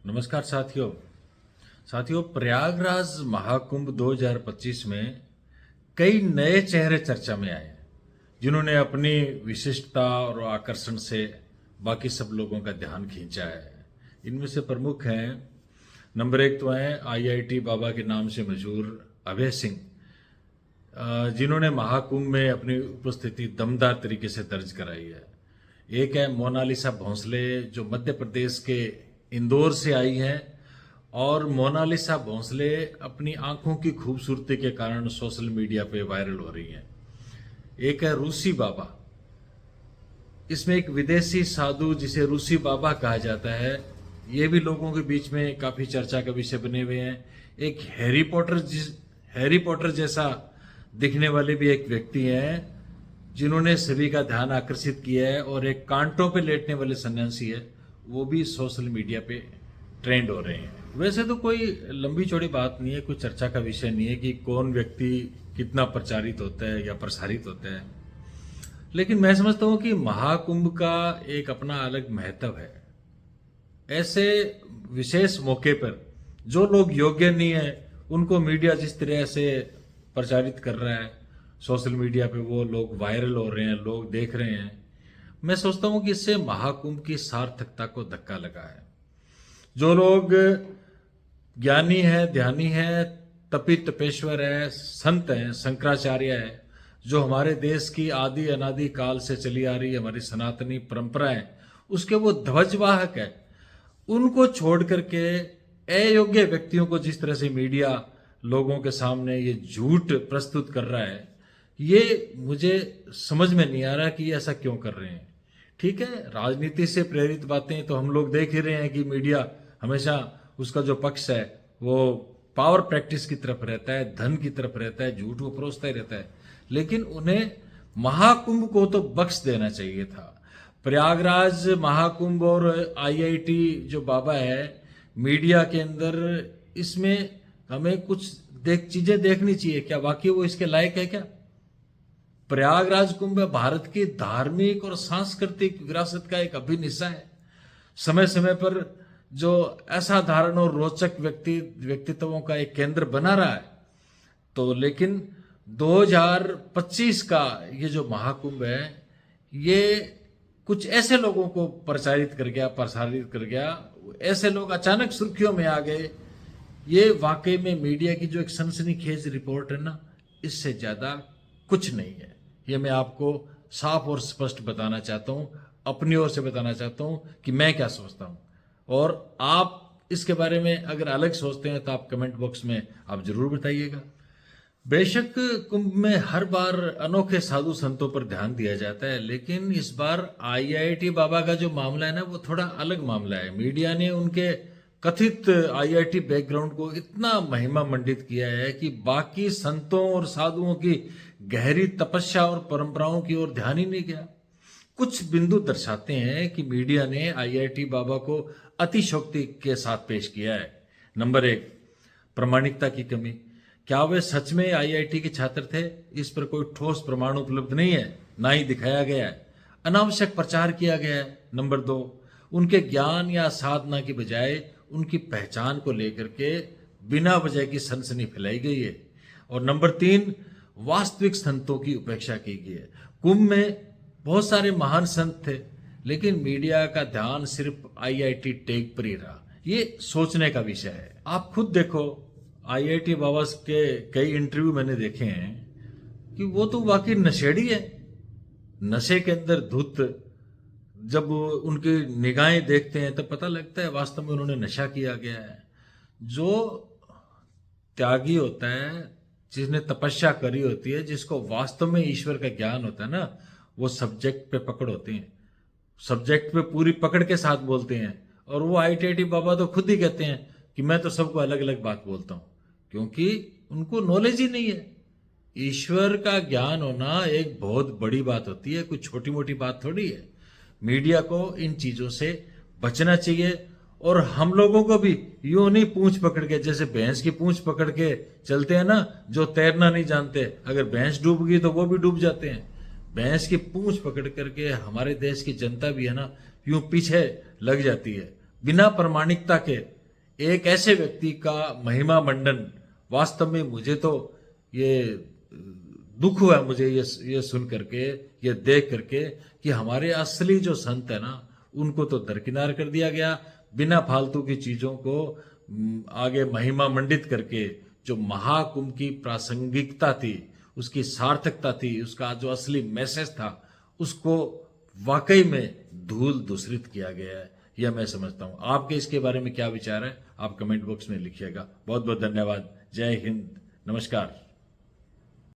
नमस्कार साथियों प्रयागराज महाकुंभ 2025 में कई नए चेहरे चर्चा में आए जिन्होंने अपनी विशिष्टता और आकर्षण से बाकी सब लोगों का ध्यान खींचा है। इनमें से प्रमुख हैं, नंबर एक तो हैं आईआईटी बाबा के नाम से मशहूर अभय सिंह, जिन्होंने महाकुंभ में अपनी उपस्थिति दमदार तरीके से दर्ज कराई है। एक है मोनालिसा भोंसले, जो मध्य प्रदेश के इंदौर से आई हैं और मोनालिसा भोंसले अपनी आंखों की खूबसूरती के कारण सोशल मीडिया पे वायरल हो रही हैं। एक है रूसी बाबा, इसमें एक विदेशी साधु जिसे रूसी बाबा कहा जाता है, ये भी लोगों के बीच में काफी चर्चा का विषय बने हुए हैं। एक हैरी पॉटर जैसा दिखने वाले भी एक व्यक्ति हैं जिन्होंने सभी का ध्यान आकर्षित किया है, और एक कांटों पे लेटने वाले सन्यासी है, वो भी सोशल मीडिया पे ट्रेंड हो रहे हैं। वैसे तो कोई लंबी चौड़ी बात नहीं है, कोई चर्चा का विषय नहीं है कि कौन व्यक्ति कितना प्रचारित होता है या प्रसारित होता है, लेकिन मैं समझता हूं कि महाकुंभ का एक अपना अलग महत्व है। ऐसे विशेष मौके पर जो लोग योग्य नहीं है उनको मीडिया जिस तरह से प्रचारित कर रहा है सोशल मीडिया पे, वो लोग वायरल हो रहे हैं, लोग देख रहे हैं। मैं सोचता हूं कि इससे महाकुंभ की सार्थकता को धक्का लगा है। जो लोग ज्ञानी है, ध्यानी है, तपी तपेश्वर है, संत हैं, शंकराचार्य है, जो हमारे देश की आदि अनादि काल से चली आ रही हमारी सनातनी परंपरा है, उसके वो ध्वजवाहक है, उनको छोड़ करके अयोग्य व्यक्तियों को जिस तरह से मीडिया लोगों के सामने ये झूठ प्रस्तुत कर रहा है, ये मुझे समझ में नहीं आ रहा कि ये ऐसा क्यों कर रहे हैं। ठीक है, राजनीति से प्रेरित बातें तो हम लोग देख ही रहे हैं कि मीडिया हमेशा उसका जो पक्ष है वो पावर प्रैक्टिस की तरफ रहता है, धन की तरफ रहता है, झूठ वो परोसता ही रहता है, लेकिन उन्हें महाकुंभ को तो बख्श देना चाहिए था। प्रयागराज महाकुंभ और आईआईटी जो बाबा है, मीडिया के अंदर इसमें हमें कुछ चीजें देखनी चाहिए। क्या वाकई वो इसके लायक है? क्या प्रयागराज कुंभ भारत की धार्मिक और सांस्कृतिक विरासत का एक अभिन्न हिस्सा है। समय समय पर जो असाधारण और रोचक व्यक्तित्वों का एक केंद्र बना रहा है, तो लेकिन 2025 का ये जो महाकुंभ है, ये कुछ ऐसे लोगों को प्रसारित कर गया। ऐसे लोग अचानक सुर्खियों में आ गए। ये वाकई में मीडिया की जो एक सनसनीखेज रिपोर्ट है ना, इससे ज्यादा कुछ नहीं है। ये मैं आपको साफ और स्पष्ट बताना चाहता हूं, अपनी ओर से बताना चाहता हूं कि मैं क्या सोचता हूं, और आप इसके बारे में अगर अलग सोचते हैं तो आप कमेंट बॉक्स में आप जरूर बताइएगा। बेशक कुंभ में हर बार अनोखे साधु संतों पर ध्यान दिया जाता है, लेकिन इस बार आईआईटी बाबा का जो मामला है ना, वो थोड़ा अलग मामला है। मीडिया ने उनके कथित आईआईटी बैकग्राउंड को इतना महिमा मंडित किया है कि बाकी संतों और साधुओं की गहरी तपस्या और परंपराओं की ओर ध्यान ही नहीं गया। कुछ बिंदु दर्शाते हैं कि मीडिया ने आईआईटी बाबा को अतिशोक्ति के साथ पेश किया है। नंबर एक, प्रामाणिकता की कमी। क्या वे सच में आईआईटी के छात्र थे? इस पर कोई ठोस प्रमाण उपलब्ध नहीं है, ना ही दिखाया गया है। अनावश्यक प्रचार किया गया है। नंबर दो, उनके ज्ञान या साधना की बजाय उनकी पहचान को लेकर के बिना वजह की सनसनी फैलाई गई है। और नंबर तीन, वास्तविक संतों की उपेक्षा की गई है। कुंभ में बहुत सारे महान संत थे, लेकिन मीडिया का ध्यान सिर्फ आईआईटी टैग पर ही रहा। ये सोचने का विषय है। आप खुद देखो, आईआईटी बाबा के कई इंटरव्यू मैंने देखे हैं कि वो तो वाकई नशेड़ी है, नशे के अंदर धुत। जब उनकी निगाहें देखते हैं तो पता लगता है वास्तव में उन्होंने नशा किया गया है। जो त्यागी होता है, जिसने तपस्या करी होती है, जिसको वास्तव में ईश्वर का ज्ञान होता है ना, वो सब्जेक्ट पे पकड़ होते हैं, सब्जेक्ट पे पूरी पकड़ के साथ बोलते हैं। और वो आईआईटी बाबा तो खुद ही कहते हैं कि मैं तो सबको अलग अलग बात बोलता हूं, क्योंकि उनको नॉलेज ही नहीं है। ईश्वर का ज्ञान होना एक बहुत बड़ी बात होती है, कोई छोटी मोटी बात थोड़ी है। मीडिया को इन चीजों से बचना चाहिए, और हम लोगों को भी यूं नहीं पूंछ पकड़ के, जैसे भैंस की पूंछ पकड़ के चलते हैं ना, जो तैरना नहीं जानते, अगर भैंस डूब गई तो वो भी डूब जाते हैं। भैंस की पूंछ पकड़ करके हमारे देश की जनता भी है ना, यूं पीछे लग जाती है। बिना प्रामाणिकता के एक ऐसे व्यक्ति का महिमा मंडन, वास्तव में मुझे तो ये दुख हुआ, मुझे ये सुन करके, ये देख करके कि हमारे असली जो संत है ना, उनको तो दरकिनार कर दिया गया। बिना फालतू की चीजों को आगे महिमा मंडित करके जो महाकुंभ की प्रासंगिकता थी, उसकी सार्थकता थी, उसका जो असली मैसेज था, उसको वाकई में धूल दूषित किया गया है, यह मैं समझता हूं। आपके इसके बारे में क्या विचार है, आप कमेंट बॉक्स में लिखिएगा। बहुत बहुत धन्यवाद। जय हिंद, नमस्कार।